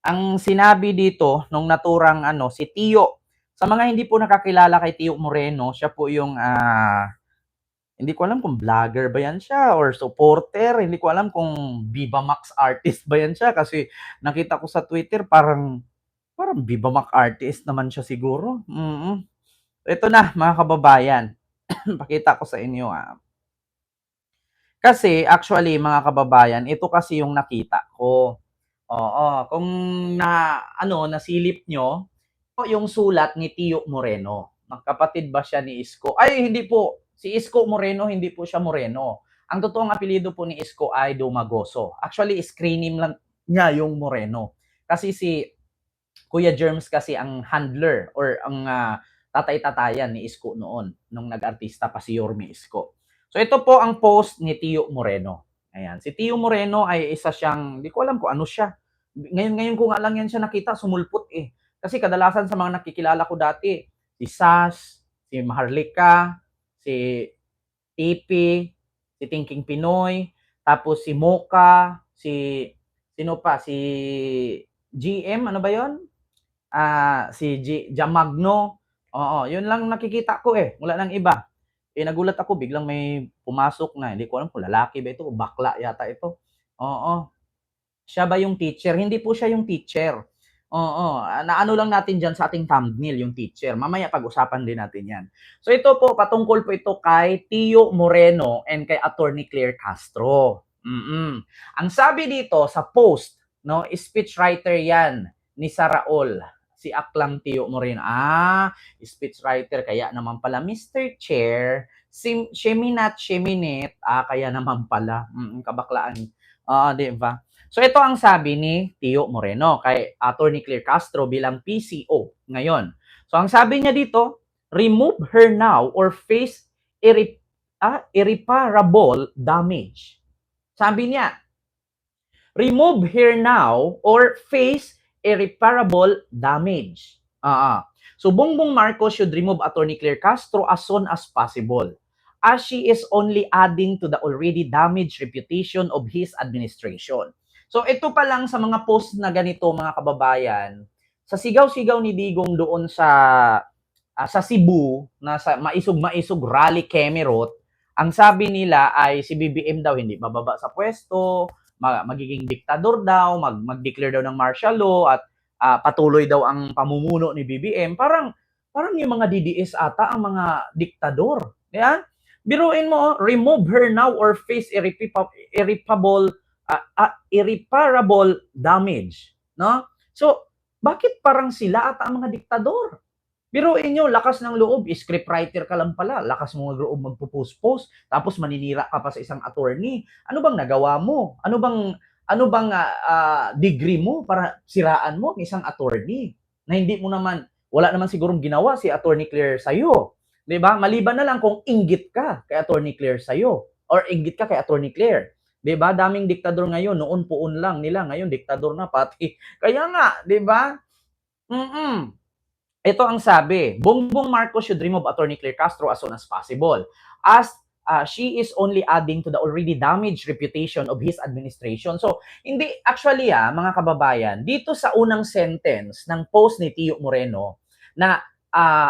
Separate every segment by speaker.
Speaker 1: Ang sinabi dito nung naturang si Tio. Sa mga hindi po nakakilala kay Tio Moreno, siya po yung hindi ko alam kung vlogger ba yan siya or supporter. Hindi ko alam kung Viva Max artist ba yan siya kasi nakita ko sa Twitter parang Viva Max artist naman siya siguro. Ito na mga kababayan. Pakita ko sa inyo. Kasi actually mga kababayan, ito kasi yung nakita ko. Oo, kung nasilip nyo, yung sulat ni Tio Moreno. Magkapatid ba siya ni Isko? Ay, hindi po. Si Isko Moreno, hindi po siya Moreno. Ang totoong apelyido po ni Isko ay Dumagoso. Actually, screen name lang niya yung Moreno. Kasi si Kuya Germs kasi ang handler or ang tatay-tatayan ni Isko noon nung nag-artista pa si Yorme Isko. So ito po ang post ni Tio Moreno. Ayan, si Tio Moreno ay isa siyang, hindi ko alam kung ano siya. Ngayon ko nga lang yan siya nakita, sumulpot eh. Kasi kadalasan sa mga nakikilala ko dati, si Sas, si Maharlika, si Tipi, si Thinking Pinoy, tapos si Mocha, si sino pa, si GM, ano ba yon? Si Jamagno. Oo, yun lang nakikita ko eh. Wala nang iba. Nagulat ako, biglang may pumasok na. Hindi ko alam kung lalaki ba ito o bakla yata ito. Oo. Siya ba yung teacher? Hindi po siya yung teacher. Oo. Naano lang natin dyan sa ating thumbnail yung teacher. Mamaya pag-usapan din natin yan. So ito po, patungkol po ito kay Tio Moreno and kay Attorney Claire Castro. Ang sabi dito sa post, no, speechwriter yan ni Saraol, si Aklang Tio Moreno. Speechwriter, kaya naman pala Mr. Chair, Sheminat, kaya naman pala, kabaklaan. Di ba? So ito ang sabi ni Tio Moreno kay Attorney Claire Castro bilang PCO ngayon. So ang sabi niya dito, remove her now or face irreparable damage. Sabi niya, remove her now or face irreparable damage. So Bongbong Marcos should remove Attorney Claire Castro as soon as possible, as she is only adding to the already damaged reputation of his administration. So ito pa lang sa mga post na ganito mga kababayan, sa sigaw-sigaw ni Digong doon sa Cebu, na sa maisog rally Kemerot, ang sabi nila ay si BBM daw hindi bababa sa pwesto, magiging diktador daw, mag-declare daw ng martial law at patuloy daw ang pamumuno ni BBM. Parang yung mga DDS ata ang mga diktador. Yan. Biruin mo, remove her now or face irreparable damage. No? So, bakit parang sila ata ang mga diktador? Biruin nyo, lakas ng loob, scriptwriter ka lang pala, lakas mo ng loob magpo-post-post, tapos maninira ka pa sa isang attorney. Ano bang nagawa mo? Ano bang degree mo para siraan mo ng isang attorney? Na hindi mo naman, wala naman sigurong ginawa si Attorney Claire sa'yo. Diba? Maliban na lang kung inggit ka kay Attorney Claire sa'yo or inggit ka kay Attorney Claire. Diba? Daming diktador ngayon, noon puon lang nila, ngayon diktador na pati. Kaya nga, diba? Ito ang sabi, Bongbong Marcos should remove Attorney Claire Castro as soon as possible, as she is only adding to the already damaged reputation of his administration. So, hindi, actually mga kababayan, dito sa unang sentence ng post ni Tio Moreno, na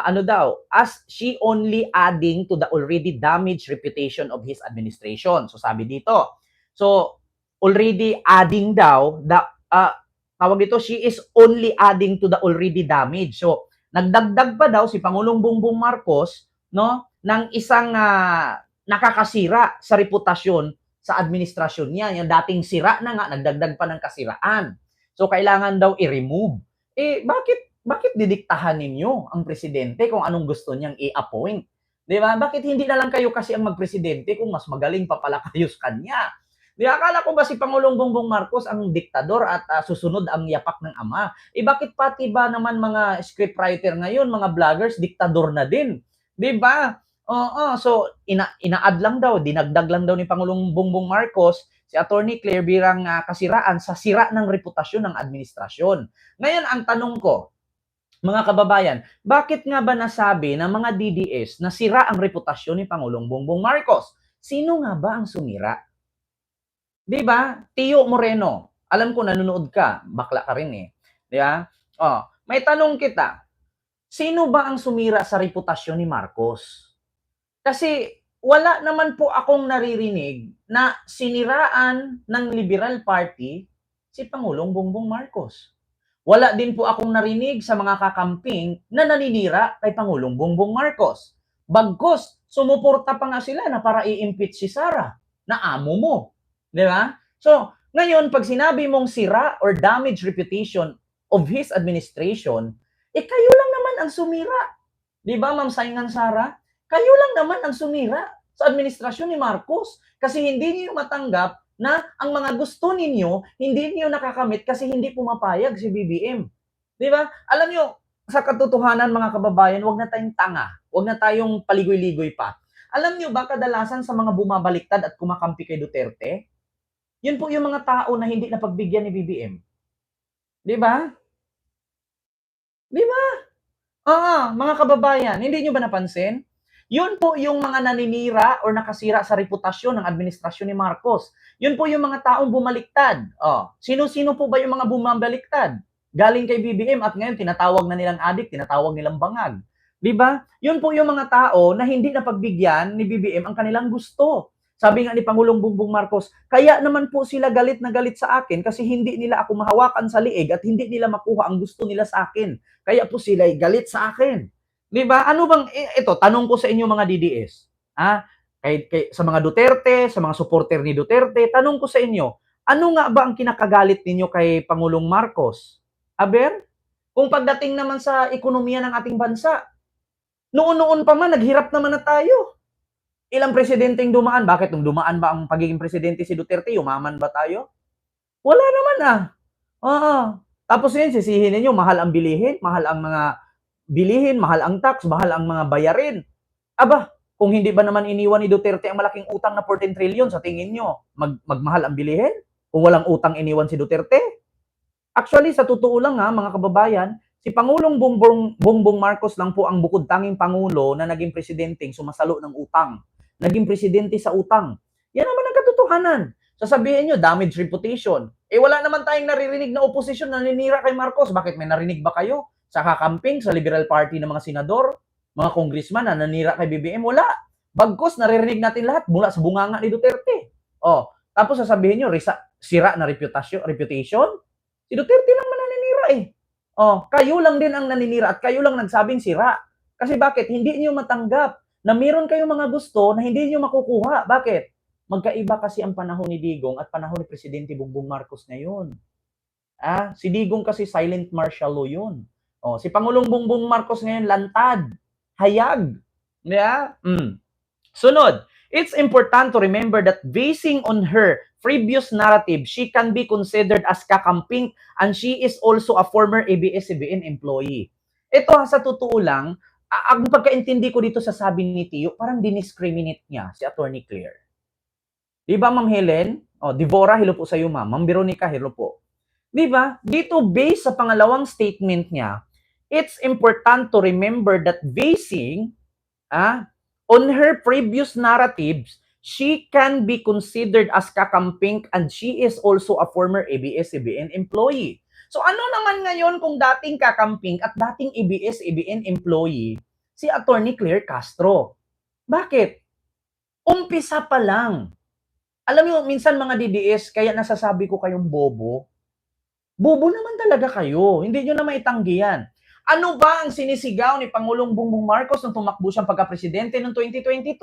Speaker 1: ano daw, as she only adding to the already damaged reputation of his administration. So, sabi dito, so, already adding daw, tawag dito, she is only adding to the already damaged. So, nagdagdag pa daw si Pangulong Bongbong Marcos, no, ng isang nakakasira sa reputasyon sa administrasyon niya. Yung dating sira na nga, nagdagdag pa ng kasiraan. So kailangan daw i-remove. Bakit didiktahan ninyo ang presidente kung anong gusto niyang i-appoint? 'Di ba? Bakit hindi na lang kayo kasi ang magpresidente kung mas magaling pa pala kayo sa kanya? Di akala ko ba si Pangulong Bongbong Marcos ang diktador at susunod ang yapak ng ama? Bakit pati ba naman mga scriptwriter ngayon, mga vloggers, diktador na din? Di ba? Oo, so ina-add lang daw, dinagdag lang daw ni Pangulong Bongbong Marcos si Attorney Claire birang kasiraan sa sira ng reputasyon ng administrasyon. Ngayon, ang tanong ko, mga kababayan, bakit nga ba nasabi ng mga DDS na sira ang reputasyon ni Pangulong Bongbong Marcos? Sino nga ba ang sumira? Di ba? Tio Moreno, alam ko nanonood ka, bakla ka rin eh. Di ba? May tanong kita, sino ba ang sumira sa reputasyon ni Marcos? Kasi wala naman po akong naririnig na siniraan ng Liberal Party si Pangulong Bongbong Marcos. Wala din po akong narinig sa mga kakamping na naninira kay Pangulong Bongbong Marcos. Bagkus, sumuporta pa nga sila na para i-impeach si Sara, na amo mo. Di ba? So, ngayon, pag sinabi mong sira or damage reputation of his administration, kayo lang naman ang sumira. Di ba, Ma'am Saingan Sara? Kayo lang naman ang sumira sa administrasyon ni Marcos kasi hindi niyo matanggap na ang mga gusto ninyo, hindi niyo nakakamit kasi hindi pumapayag si BBM. Di ba? Alam niyo, sa katotohanan mga kababayan, wag na tayong tanga. Wag na tayong paligoy-ligoy pa. Alam niyo ba kadalasan sa mga bumabaliktad at kumakampi kay Duterte, yun po yung mga tao na hindi napagbigyan ni BBM. Di ba? Di ba? Mga kababayan, hindi niyo ba napansin? Yun po yung mga naninira or nakasira sa reputasyon ng administrasyon ni Marcos. Yun po yung mga taong bumaliktad. Sino-sino po ba yung mga bumabaliktad? Galing kay BBM at ngayon tinatawag na nilang adik, tinatawag nilang bangag. Di ba? Yun po yung mga tao na hindi napagbigyan ni BBM ang kanilang gusto. Sabi nga ni Pangulong Bongbong Marcos, kaya naman po sila galit na galit sa akin kasi hindi nila ako mahawakan sa liig at hindi nila makuha ang gusto nila sa akin. Kaya po sila galit sa akin. Di ba? Ano bang, ito, tanong ko sa inyo mga DDS. Sa mga Duterte, sa mga supporter ni Duterte, tanong ko sa inyo, ano nga ba ang kinakagalit ninyo kay Pangulong Marcos? Aber? Kung pagdating naman sa ekonomiya ng ating bansa, noon-noon pa man, naghirap naman na tayo. Ilang presidenteng dumaan? Bakit nung dumaan ba ang pagiging presidente si Duterte, yumaman ba tayo? Wala naman Tapos yun, sisihin ninyo, mahal ang bilihin, mahal ang mga bilihin, mahal ang tax, mahal ang mga bayarin. Aba, kung hindi ba naman iniwan ni Duterte ang malaking utang na 14 trillion, sa tingin nyo, magmahal ang bilihin? Kung walang utang iniwan si Duterte? Actually, sa totoo lang mga kababayan, si Pangulong Bongbong Marcos lang po ang bukod tanging Pangulo na naging presidenteng sumasalo ng utang. Naging presidente sa utang. Yan naman ang katotohanan. Sasabihin nyo, damage reputation. Wala naman tayong naririnig na oposisyon na naninira kay Marcos. Bakit may narinig ba kayo? Sa kakamping, sa Liberal Party ng mga senador, mga congressman na nanira kay BBM, wala. Bagkus, naririnig natin lahat mula sa bunganga ni Duterte. Tapos sasabihin nyo, sira na reputation? Si Duterte lang naninira kayo lang din ang naninira at kayo lang nagsabing sira. Kasi bakit? Hindi niyo matanggap na meron kayong mga gusto na hindi niyo makukuha. Bakit? Magkaiba kasi ang panahon ni Digong at panahon ni Presidente Bongbong Marcos ngayon. Si Digong kasi silent martial law yun. Si Pangulong Bongbong Marcos ngayon, lantad, hayag. Yeah? Sunod, it's important to remember that basing on her previous narrative, she can be considered as kakamping and she is also a former ABS-CBN employee. Ito sa totoo lang, ang pagkaintindi ko dito sa sabi ni Tio, parang diniscriminate niya si Attorney Claire. Di ba, Ma'am Helen? Devora, hello po sa iyo, Ma'am. Ma'am Veronica, hello po. Di ba? Dito, based sa pangalawang statement niya, it's important to remember that basing on her previous narratives, she can be considered as kakamping and she is also a former ABS-CBN employee. So ano naman ngayon kung dating kakamping at dating ABS-CBN employee si Attorney Claire Castro? Bakit? Umpisa pa lang. Alam niyo, minsan mga DDS, kaya nasasabi ko kayong bobo. Bobo naman talaga kayo. Hindi nyo na maitanggi yan. Ano ba ang sinisigaw ni Pangulong Bongbong Marcos nung tumakbo siyang pagka-presidente noong 2022?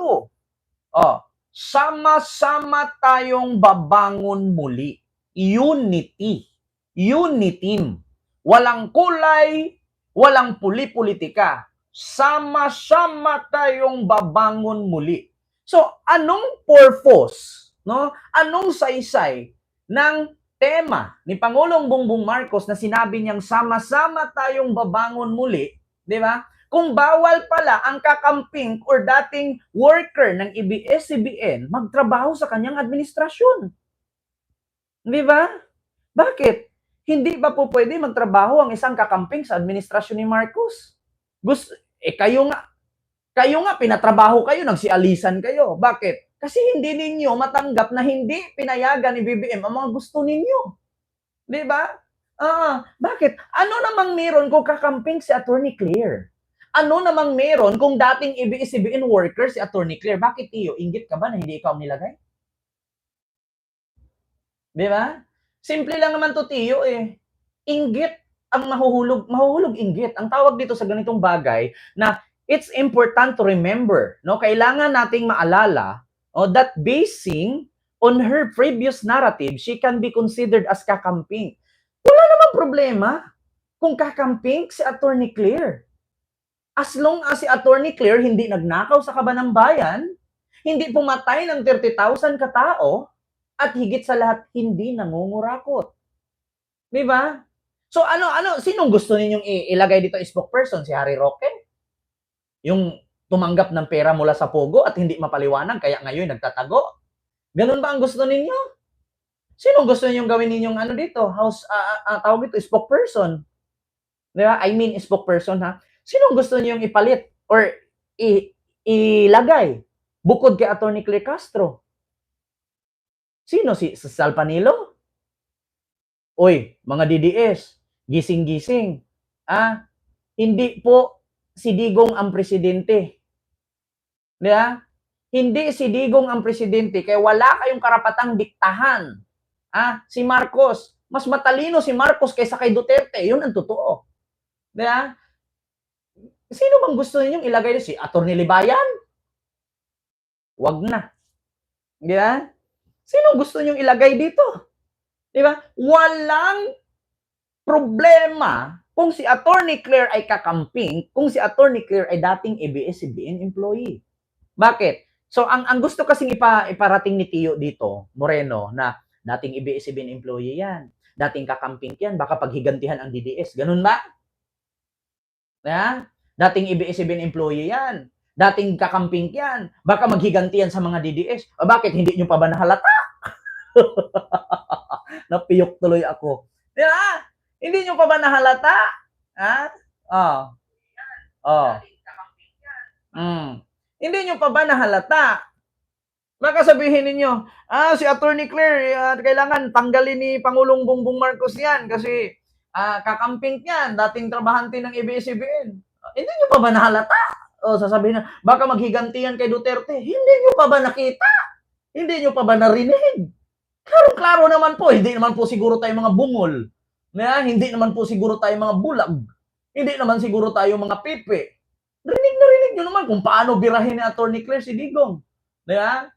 Speaker 1: Sama-sama tayong babangon muli. Unity. Uniteam. Walang kulay, walang puli-politika. Sama-sama tayong babangon muli. So, anong purpose, anong saysay ng tema ni Pangulong Bongbong Marcos na sinabi niyang sama-sama tayong babangon muli, di ba? Kung bawal pala ang kakamping or dating worker ng ABS-CBN magtrabaho sa kanyang administrasyon. Di ba? Bakit? Hindi ba po pwede magtrabaho ang isang kakamping sa administrasyon ni Marcos? Kayo nga, pinatrabaho kayo, nagsialisan kayo. Bakit? Kasi hindi ninyo matanggap na hindi pinayagan ni BBM ang mga gusto ninyo. Di ba? Bakit? Ano namang meron kung kakamping si Attorney Claire? Ano namang meron kung dating ABS-CBN worker si Attorney Claire? Bakit, Tiyo? Inggit ka ba na hindi ikaw nilagay? Di ba? Simple lang naman to, Tiyo, eh. Inggit ang mahuhulog inggit. Ang tawag dito sa ganitong bagay na it's important to remember, no? Kailangan nating maalala, that basing on her previous narrative, she can be considered as kakamping. Wala namang problema kung kakamping si Attorney Claire. As long as si Attorney Claire hindi nagnakaw sa kaban ng bayan, hindi pumatay ng 30,000 katao, at higit sa lahat, hindi nangungurakot. Di ba? So sinong gusto ninyong ilagay dito spokesperson? Si Harry Roque? Yung tumanggap ng pera mula sa Pogo at hindi mapaliwanag, kaya ngayon nagtatago? Ganun ba ang gusto ninyo? Sinong gusto ninyong gawin ninyong dito? Tawag ito, spokesperson. Di ba? I mean, spokesperson, ha? Sinong gusto ninyong ipalit or ilagay bukod kay Attorney Claire Castro? Sino? Si Sal Panilo? Uy, mga DDS, gising-gising. Hindi po si Digong ang presidente. Di ba? Hindi si Digong ang presidente, kaya wala kayong karapatang diktahan. Si Marcos, mas matalino si Marcos kaysa kay Duterte. Yun ang totoo. Di ba? Sino bang gusto ninyong ilagay si Attorney Libayan? Wag na. Di ba? Sino gusto ninyong ilagay dito? Di ba? Walang problema kung si Attorney Claire ay kakamping, kung si Attorney Claire ay dating ABS-CBN employee. Bakit? So, ang gusto kasing iparating ni Tiyo dito, Moreno, na dating ABS-CBN employee yan, dating kakamping yan, baka paghigantihan ang DDS. Ganun ba? Dating ABS-CBN employee yan, dating kakamping yan, baka maghigantihan sa mga DDS. Bakit? Hindi nyo pa ba nahalata? Napiyok tuloy ako. Di ba? Hindi nyo pa ba nahalata? Hindi nyo pa ba nahalata? Baka sabihin ninyo, si Attorney Claire, kailangan tanggalin ni Pangulong Bongbong Marcos yan kasi kakamping yan, dating trabahante ng ABS-CBN. Hindi nyo pa ba nahalata? Sasabihin na, baka maghigantihan kay Duterte. Hindi nyo pa ba nakita? Hindi nyo pa ba narinig? Klaro naman po, hindi naman po siguro tayo mga bungol. Hindi naman po siguro tayo mga bulag. Hindi naman siguro tayo mga pipi. Rinig nyo naman kung paano birahin ni Attorney Claire si Digong. Diba?